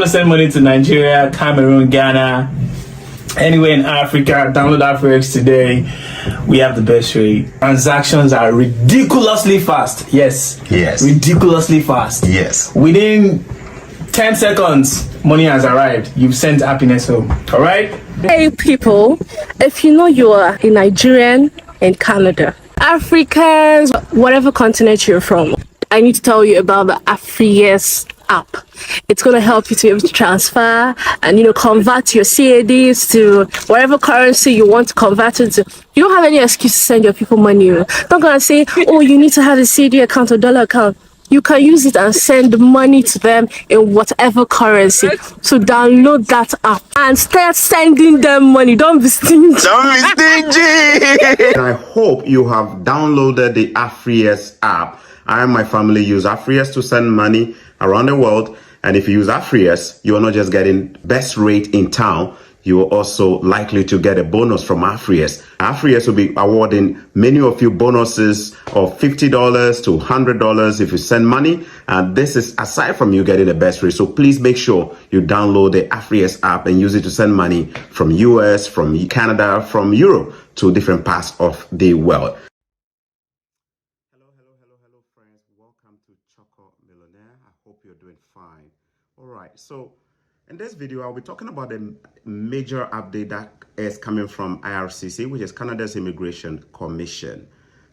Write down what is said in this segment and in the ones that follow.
to send money to Nigeria, Cameroon, Ghana, anywhere in Africa, download AfriX today. We have the best rate. Transactions are ridiculously fast. Yes. Ridiculously fast. Yes. Within 10 seconds, money has arrived. You've sent happiness home. All right? Hey people, if you know you are a Nigerian in Canada, Africans, whatever continent you're from, I need to tell you about the AfriYes app. It's going to help you to be able to transfer and convert your CADs to whatever currency you want to convert it to. You don't have any excuse to send your people money. Not going to say, oh, you need to have a CAD account or dollar account. You can use it and send money to them in whatever currency. So download that app and start sending them money. Don't be stingy. Don't be stingy. I hope you have downloaded the AfriYes app. I and my family use AfriYes to send money around the world. And if you use AfriYes, you are not just getting best rate in town, you are also likely to get a bonus from AfriYes. AfriYes will be awarding many of you bonuses of $50 to $100 if you send money. And this is aside from you getting the best rate. So please make sure you download the AfriYes app and use it to send money from US, from Canada, from Europe to different parts of the world. Hello, friends. Welcome to Choco Millionaire. I hope you're doing fine. All right. So in this video, I'll be talking about a major update that is coming from IRCC, which is Canada's Immigration Commission.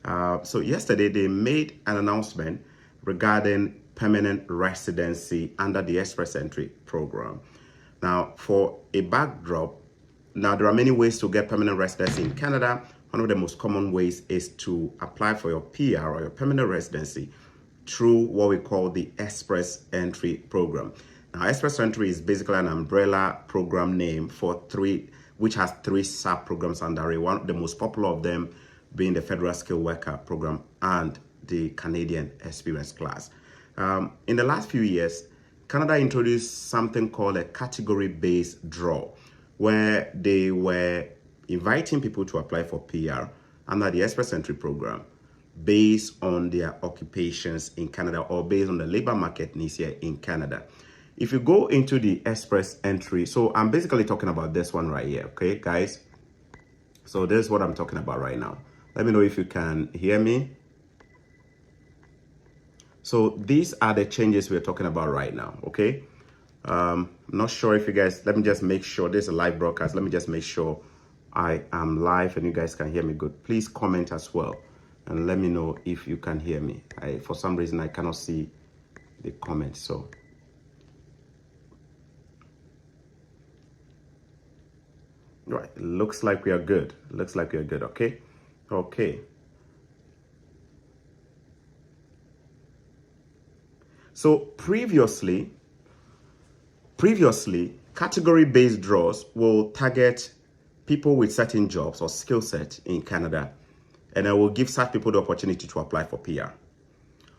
So yesterday, they made an announcement regarding permanent residency under the Express Entry program. Now, for a backdrop, there are many ways to get permanent residency in Canada. One of the most common ways is to apply for your PR or your permanent residency through what we call the Express Entry program. Now, Express Entry is basically an umbrella program name for which has three sub-programs under it. One of the most popular of them being the Federal Skilled Worker Program and the Canadian Experience Class. In the last few years, Canada introduced something called a category-based draw, where they were inviting people to apply for PR under the Express Entry program based on their occupations in Canada or based on the labor market needs here in Canada. If you go into the Express Entry, so I'm basically talking about this one right here, okay, guys? So this is what I'm talking about right now. Let me know if you can hear me. So these are the changes we're talking about right now, okay? I'm not sure if you guys, let me just make sure, this is a live broadcast. Let me just make sure I am live and you guys can hear me good. Please comment as well and let me know if you can hear me. For some reason, I cannot see the comments, so. Right, it looks like we are good. Looks like we are good, okay? Okay. So previously, category-based draws will target people with certain jobs or skill sets in Canada, and I will give such people the opportunity to apply for PR.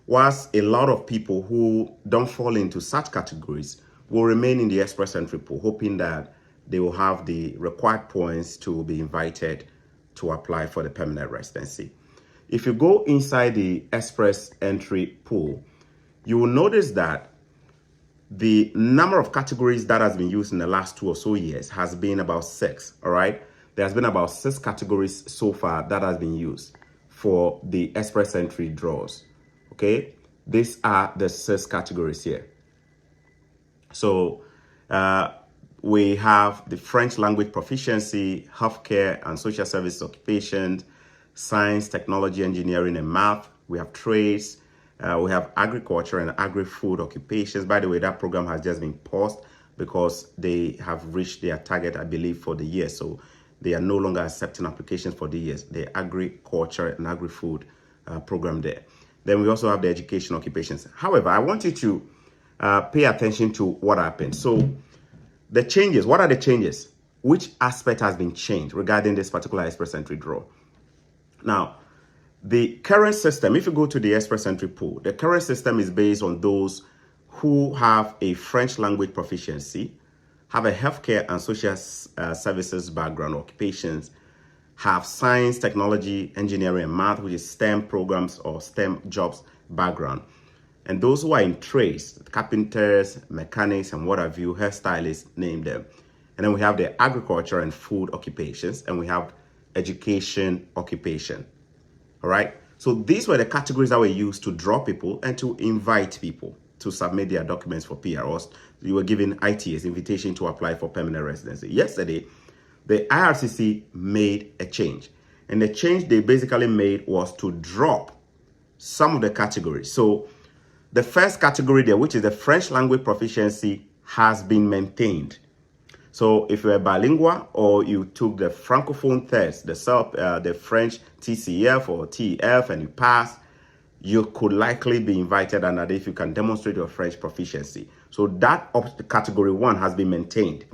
Whilst a lot of people who don't fall into such categories will remain in the Express Entry pool, hoping that they will have the required points to be invited to apply for the permanent residency. If you go inside the Express Entry pool, you will notice that the number of categories that has been used in the last 2 or so years has been about 6, all right? There's been about 6 categories so far that has been used for the Express Entry draws, okay? These are the 6 categories here. So we have the French language proficiency, healthcare and social services occupations, science, technology, engineering, and math. We have trades. We have agriculture and agri-food occupations. By the way, that program has just been paused because they have reached their target, I believe, for the year. So they are no longer accepting applications for the years. The agriculture and agri-food program there. Then we also have the education occupations. However, I want you to pay attention to what happened. So the changes, what are the changes? Which aspect has been changed regarding this particular Express Entry draw? Now, the current system, if you go to the Express Entry pool, the current system is based on those who have a French language proficiency, have a healthcare and social services background, occupations, have science, technology, engineering, and math, which is STEM programs or STEM jobs background. And those who are in trades, carpenters, mechanics, and what have you, hairstylists, name them. And then we have the agriculture and food occupations, and we have education occupation. All right. So these were the categories that were used to draw people and to invite people to submit their documents for PR. Or you were given ITS, invitation to apply for permanent residency. Yesterday, the IRCC made a change. And the change they basically made was to drop some of the categories. So the first category there, which is the French language proficiency, has been maintained. So if you're bilingual or you took the Francophone test, the French TCF or TEF, and you passed, you could likely be invited under if you can demonstrate your French proficiency. So that category 1 has been maintained.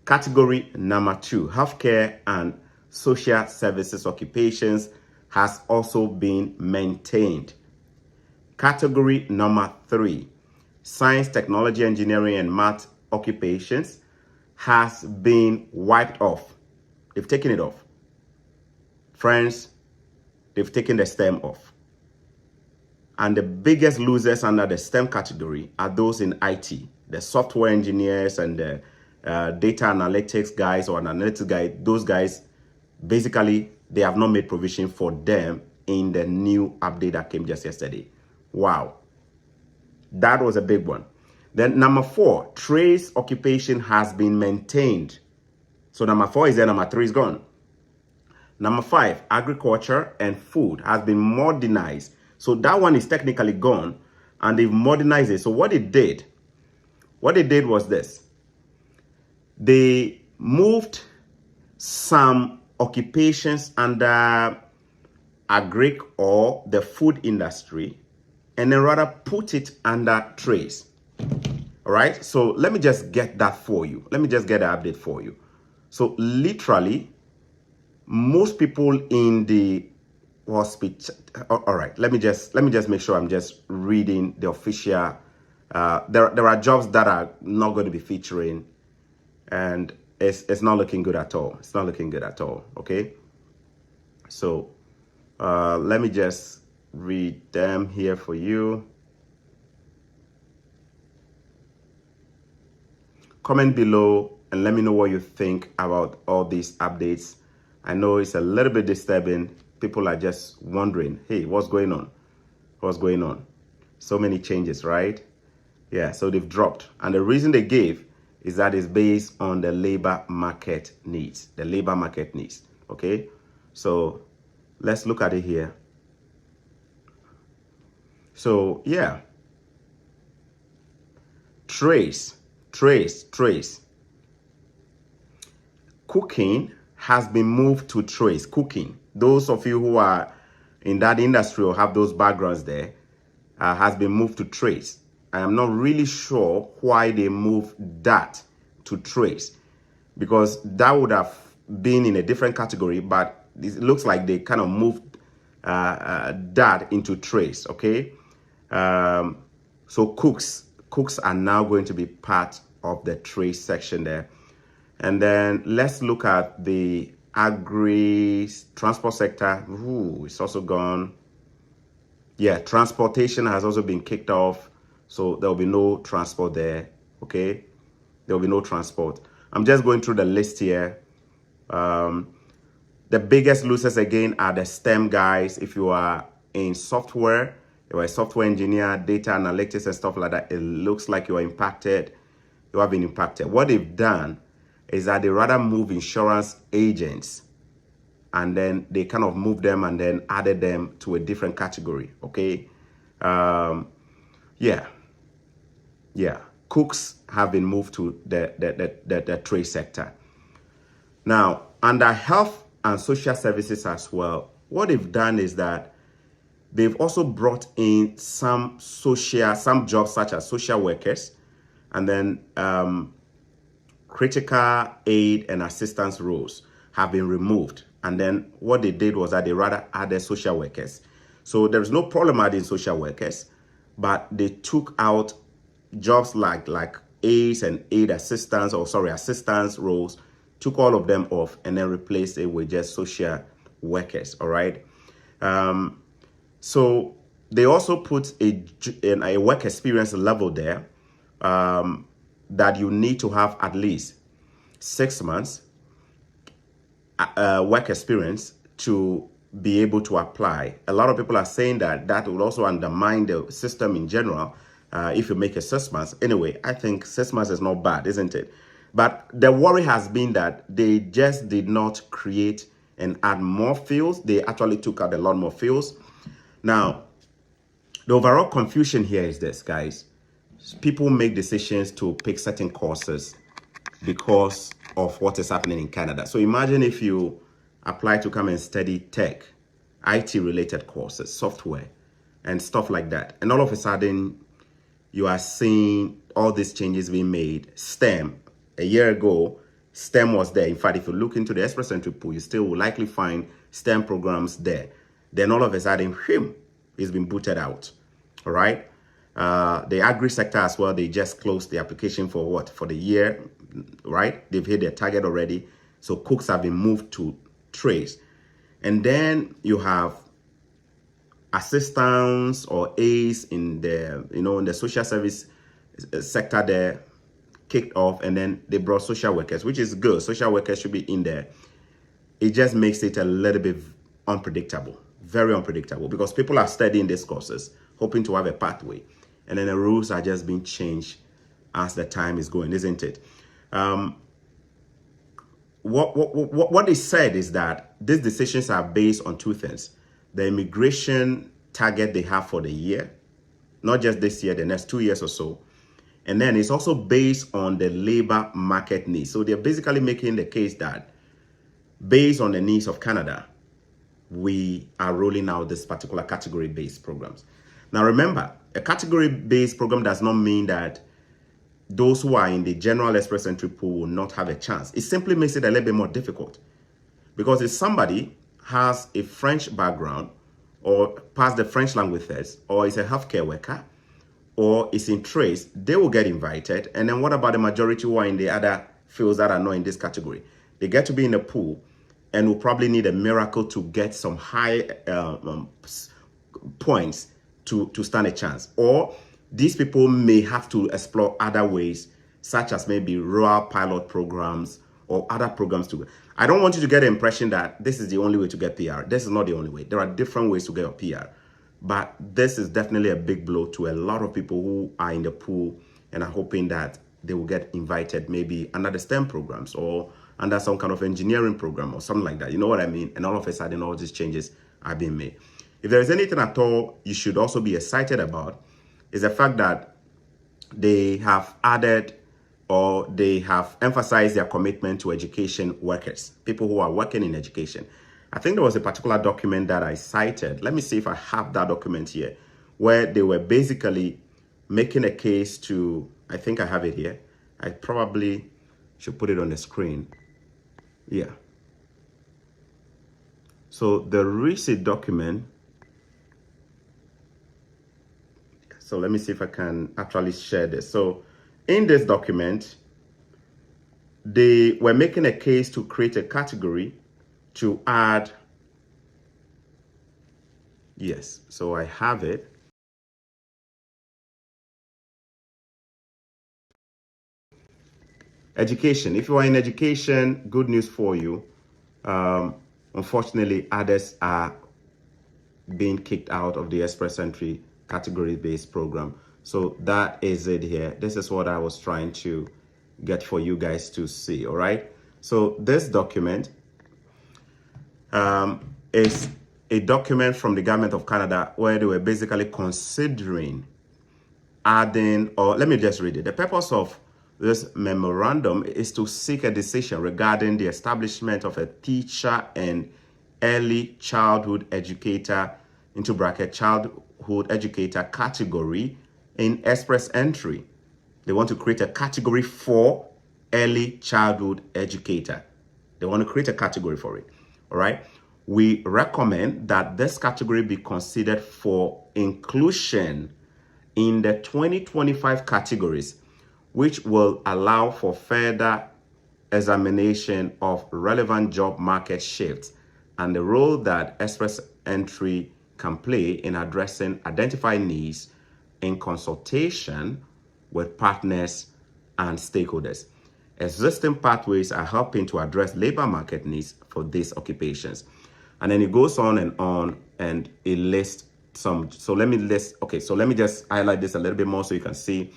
Category number 2, healthcare and social services occupations, has also been maintained. Category number 3, science, technology, engineering, and math occupations, has been wiped off. They've taken it off. Friends, they've taken the STEM off. And the biggest losers under the STEM category are those in IT, the software engineers and the data analytics guys or analytics guys. Those guys, basically, they have not made provision for them in the new update that came just yesterday. Wow. That was a big one. Then number 4, trades occupation has been maintained. So number 4 is there, number 3 is gone. Number 5, agriculture and food has been modernized. So that one is technically gone and they've modernized it. So what they did was this. They moved some occupations under agric or the food industry and then rather put it under trades. All right, so let me just get that for you. Let me just get an update for you. So literally, most people in the hospital. All right, let me just make sure I'm just reading the official. There are jobs that are not going to be featuring, and it's not looking good at all. It's not looking good at all. Okay, so let me just read them here for you. Comment below and let me know what you think about all these updates. I know it's a little bit disturbing. People are just wondering, hey, what's going on? What's going on? So many changes, right? Yeah, so they've dropped. And the reason they gave is that it's based on the labor market needs. The labor market needs, okay? So let's look at it here. So, yeah. Trace. Cooking has been moved to trades. Cooking. Those of you who are in that industry or have those backgrounds there, has been moved to trades. I am not really sure why they moved that to trades, because that would have been in a different category, but it looks like they kind of moved that into trades, okay? So cooks are now going to be part of the trade section there. And then let's look at the transport sector. Ooh, it's also gone. Yeah, transportation has also been kicked off. So there will be no transport there, okay? There will be no transport. I'm just going through the list here. The biggest losers again are the STEM guys. If you are in software, you're a software engineer, data analytics and stuff like that, it looks like you are impacted. You have been impacted. What they've done is that they rather move insurance agents and then they kind of moved them and then added them to a different category, okay? Yeah. Cooks have been moved to the trade sector. Now, under health and social services as well, what they've done is that they've also brought in some jobs such as social workers, and then critical aid and assistance roles have been removed. And then what they did was that they rather added social workers. So there's no problem adding social workers, but they took out jobs like aides and assistance roles, took all of them off and then replaced it with just social workers, all right? So they also put a work experience level there that you need to have at least 6 months work experience to be able to apply. A lot of people are saying that that will also undermine the system in general if you make it 6 months. Anyway, I think 6 months is not bad, isn't it? But the worry has been that they just did not create and add more fields. They actually took out a lot more fields. Now, the overall confusion here is this, guys. People make decisions to pick certain courses because of what is happening in Canada. So imagine if you apply to come and study tech, IT-related courses, software, and stuff like that. And all of a sudden, you are seeing all these changes being made. STEM, a year ago, STEM was there. In fact, if you look into the Express Entry pool, you still will likely find STEM programs there. Then all of a sudden, it's been booted out. All right. The agri sector as well, they just closed the application for what? For the year, right? They've hit their target already. So cooks have been moved to trades. And then you have assistants or A's in the, in the social service sector there kicked off, and then they brought social workers, which is good. Social workers should be in there. It just makes it a little bit unpredictable, very unpredictable, because people are studying these courses, hoping to have a pathway. And then the rules are just being changed as the time is going, isn't it? What they said is that these decisions are based on two things. The immigration target they have for the year, not just this year, the next 2 years or so. And then it's also based on the labor market needs. So they're basically making the case that based on the needs of Canada, we are rolling out this particular category-based programs. Now remember, a category-based program does not mean that those who are in the general Express Entry pool will not have a chance. It simply makes it a little bit more difficult. Because if somebody has a French background or passed the French language test, or is a healthcare worker, or is in trades, they will get invited. And then what about the majority who are in the other fields that are not in this category? They get to be in a pool and will probably need a miracle to get some high points to stand a chance. Or these people may have to explore other ways, such as maybe rural pilot programs or other programs to. I don't want you to get the impression that this is the only way to get PR. This is not the only way. There are different ways to get a PR. But this is definitely a big blow to a lot of people who are in the pool and are hoping that they will get invited maybe under the STEM programs or under some kind of engineering program or something like that. You know what I mean? And all of a sudden, all these changes are being made. If there is anything at all you should also be excited about, is the fact that they have added or they have emphasized their commitment to education workers, people who are working in education. I think there was a particular document that I cited. Let me see if I have that document here, where they were basically making a case to, I think I have it here. I probably should put it on the screen. Yeah. So the receipt document. So let me see if I can actually share this. So in this document, they were making a case to create a category to add. Yes, so I have it. Education. If you are in education, good news for you. Unfortunately, others are being kicked out of the Express Entry category-based program. So that is it here. This is what I was trying to get for you guys to see, all right? So this document is a document from the government of Canada where they were basically considering adding, or let me just read it. The purpose of this memorandum is to seek a decision regarding the establishment of a teacher and early childhood educator, into bracket, childhood educator category in Express Entry. They want to create a category for early childhood educator. They want to create a category for it. All right. We recommend that this category be considered for inclusion in the 2025 categories, which will allow for further examination of relevant job market shifts and the role that Express Entry can play in addressing identified needs in consultation with partners and stakeholders. Existing pathways are helping to address labor market needs for these occupations. And then it goes on, and it lists some. So let me just highlight this a little bit more so you can see.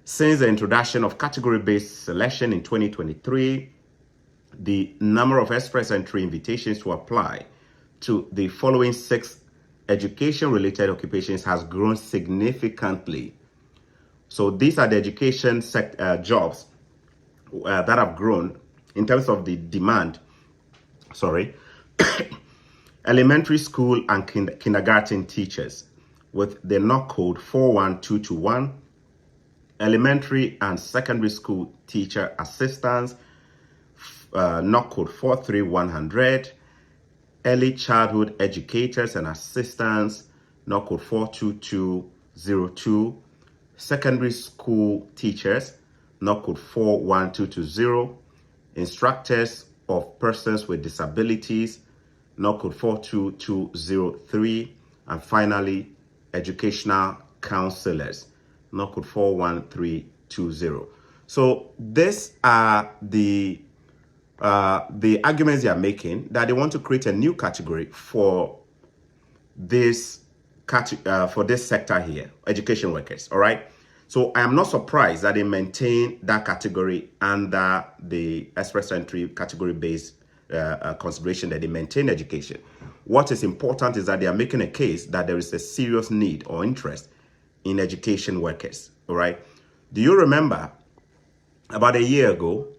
Since the introduction of category-based selection in 2023, the number of express entry invitations to apply to the following 6 education-related occupations has grown significantly. So these are the education jobs that have grown in terms of the demand. Elementary school and kindergarten teachers with the NOC code 41221, elementary and secondary school teacher assistants, NOC code 43100, early childhood educators and assistants, NOC code 42202, secondary school teachers, NOC code 41220, instructors of persons with disabilities, NOC code 42203, and finally, educational counselors, NOC code 41320. So these are the arguments they are making, that they want to create a new category for this sector here, education workers. All right. So I am not surprised that they maintain that category under the express entry category-based consideration, that they maintain education. What is important is that they are making a case that there is a serious need or interest in education workers. All right. Do you remember about a year ago,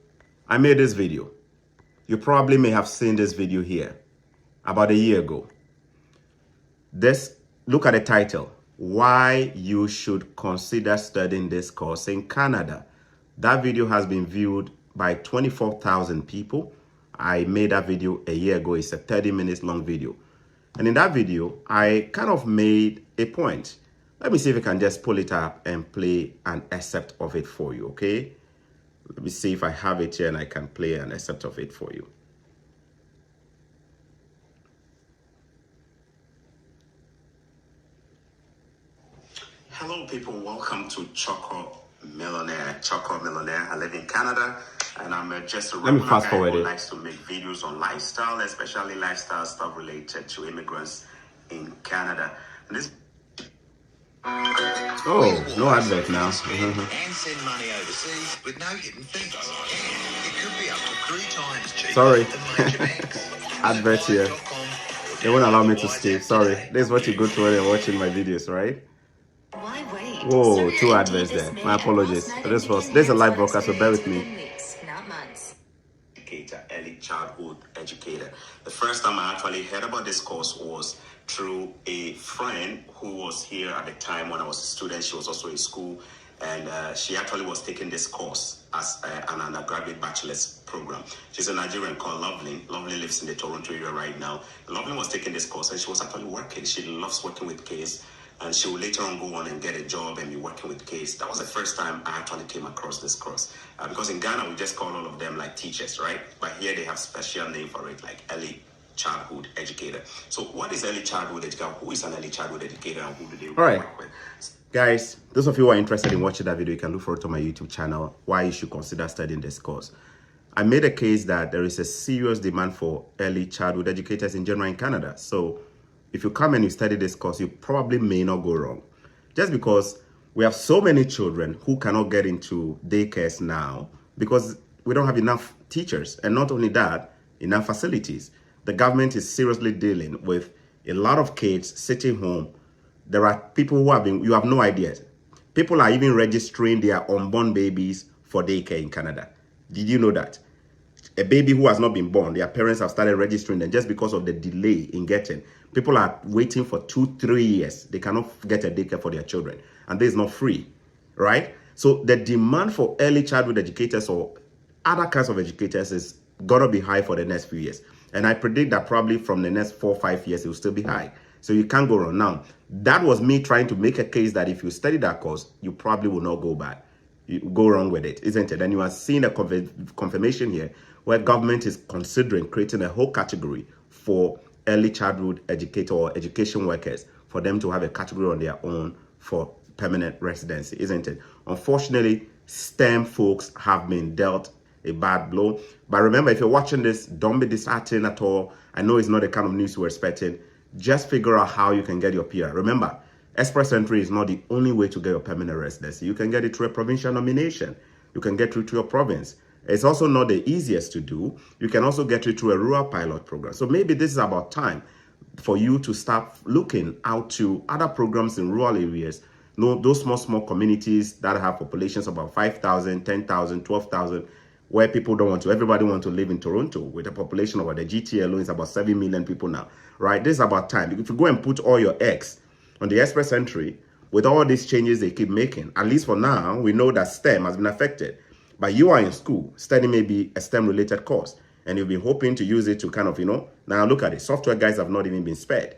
I made this video? You probably may have seen this video here about a year ago. Look at the title, Why You Should Consider Studying This Course in Canada. That video has been viewed by 24,000 people. I made that video a year ago. It's a 30 minutes long video. And in that video, I kind of made a point. Let me see if I can just pull it up and play an excerpt of it for you, okay? Let me see if I have it here and I can play an excerpt of it for you. Hello, people. Welcome to Choco Millionaire. Choco Millionaire. I live in Canada, and I'm just a regular guy who likes to make videos on lifestyle, especially lifestyle stuff related to immigrants in Canada. And this. Oh, no advert now. And send money overseas with no hidden fees. It could be up to 3 times cheaper. Sorry. Than major banks. Advert here. They won't allow me to skip. Sorry. This is what you go through when you're watching my videos, right? Why wait? Whoa, 2 adverts there. My apologies. This is a live broadcast, so bear with me. Early childhood educator. The first time I actually heard about this course was through a friend who was here at the time when I was a student. She was also in school, and she actually was taking this course as an undergraduate bachelor's program. She's a Nigerian called Loveling. Loveling lives in the Toronto area right now. Loveling was taking this course, and she was actually working. She loves working with kids, and she will later on go on and get a job and be working with kids. That was the first time I actually came across this course. Because in Ghana, we just call all of them like teachers, right? But here they have special name for it, like early childhood educator. So what is early childhood educator? Who is an early childhood educator, and who do they work with? Guys, those of you who are interested in watching that video, you can look forward to my YouTube channel, why you should consider studying this course. I made a case that there is a serious demand for early childhood educators in general in Canada. So if you come and you study this course, you probably may not go wrong. Just because we have so many children who cannot get into daycares now because we don't have enough teachers. And not only that, enough facilities. The government is seriously dealing with a lot of kids sitting home. There are people who you have no idea. People are even registering their unborn babies for daycare in Canada. Did you know that? A baby who has not been born, their parents have started registering them just because of the delay in getting. People are waiting for 2-3 years. They cannot get a daycare for their children. And this is not free, right? So the demand for early childhood educators or other kinds of educators is going to be high for the next few years. And I predict that probably from the next 4 or 5 years, it will still be high. So you can't go wrong. Now, that was me trying to make a case that if you study that course, you probably will not go bad. You go wrong with it, isn't it? And you are seeing a confirmation here where government is considering creating a whole category for early childhood educator or education workers for them to have a category on their own for permanent residency, isn't it? Unfortunately, STEM folks have been dealt a bad blow. But remember, if you're watching this, don't be disheartened at all. I know it's not the kind of news we're expecting. Just figure out how you can get your PR. Remember, express entry is not the only way to get your permanent residency. You can get it through a provincial nomination. You can get it through your province. It's also not the easiest to do. You can also get it through a rural pilot program. So maybe this is about time for you to start looking out to other programs in rural areas. Those small communities that have populations about 5,000, 10,000, 12,000, where people don't want to, everybody wants to live in Toronto with a population of the GTA alone is about 7 million people now, right? This is about time. If you go and put all your eggs on the express entry, with all these changes they keep making, at least for now, we know that STEM has been affected. But you are in school, studying maybe a STEM related course, and you've been hoping to use it to kind of, now look at it. Software guys have not even been spared.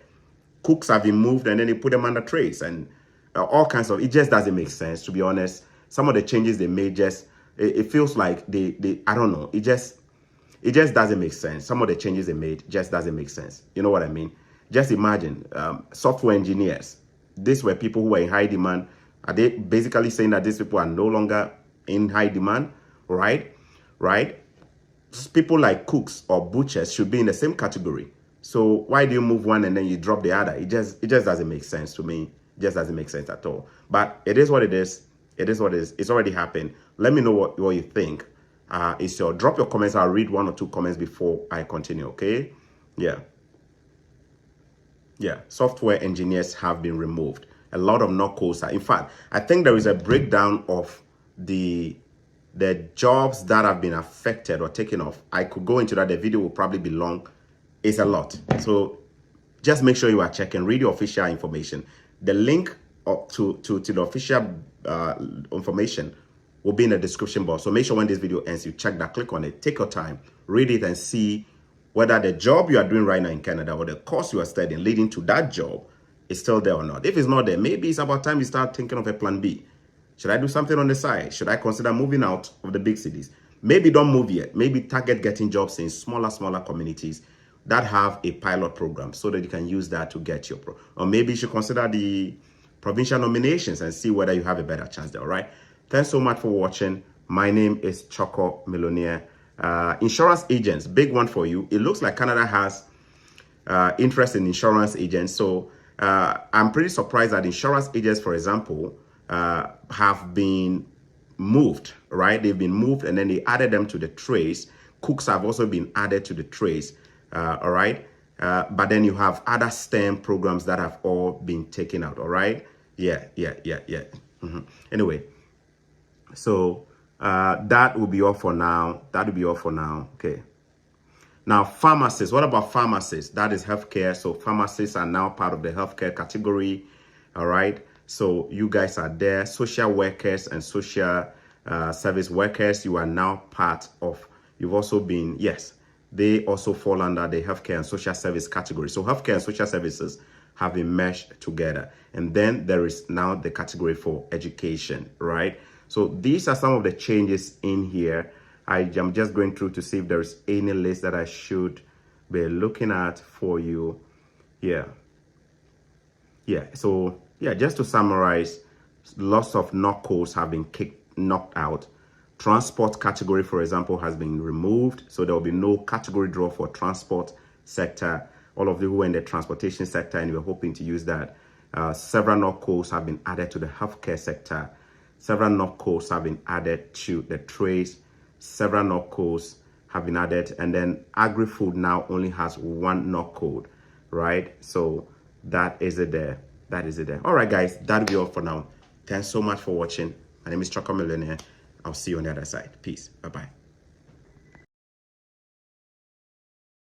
Cooks have been moved and then they put them under trades and all kinds of, it just doesn't make sense, to be honest. Some of the changes they made just, it feels like they I don't know, it just doesn't make sense. Some of the changes they made just doesn't make sense. You know what I mean? Just imagine, software engineers, these were people who were in high demand. Are they basically saying that these people are no longer in high demand, right? People like cooks or butchers should be in the same category. So why do you move one and then you drop the other? It just doesn't make sense to me. It just doesn't make sense at all. But it is what it is. It is what it is. It's already happened. Let me know what you think. Drop your comments. I'll read 1 or 2 comments before I continue, okay? Yeah. Software engineers have been removed. A lot of no-codes are. In fact, I think there is a breakdown of the jobs that have been affected or taken off. I could go into that. The video will probably be long. It's a lot. So just make sure you are checking. Read the official information. The link to the official information will be in the description box. So make sure when this video ends, you check that, click on it, take your time, read it and see whether the job you are doing right now in Canada or the course you are studying leading to that job is still there or not. If it's not there, maybe it's about time you start thinking of a plan B. Should I do something on the side? Should I consider moving out of the big cities? Maybe don't move yet. Maybe target getting jobs in smaller communities that have a pilot program so that you can use that to get your or maybe you should consider the provincial nominations and see whether you have a better chance there. All right. Thanks so much for watching. My name is Choco Millionaire. Insurance agents, big one for you. It looks like Canada has interest in insurance agents. So I'm pretty surprised that insurance agents, for example, have been moved, right? They've been moved and then they added them to the trades. Cooks have also been added to the trades, all right? But then you have other STEM programs that have all been taken out, all right? Yeah. Anyway, so that will be all for now. Okay. Now, pharmacists, what about pharmacists? That is healthcare. So pharmacists are now part of the healthcare category, all right? So you guys are there. Social workers and social service workers, you are now part of, you've also been, yes, they also fall under the healthcare and social service category. So healthcare and social services have been meshed together. And then there is now the category for education, right? So these are some of the changes in here. I am just going through to see if there is any list that I should be looking at for you. Yeah. So yeah, just to summarize, lots of knock-codes have been knocked out. Transport category, for example, has been removed. So there will be no category draw for transport sector. All of you who are in the transportation sector and you're hoping to use that. Several knock-codes have been added to the healthcare sector. Several knock-codes have been added to the trades. Several knock-codes have been added. And then agri-food now only has one knock-code, right? So that is it there. All right, guys, that'll be all for now. Thanks so much for watching. My name is Choco Millionaire. I'll see you on the other side. Peace. Bye-bye.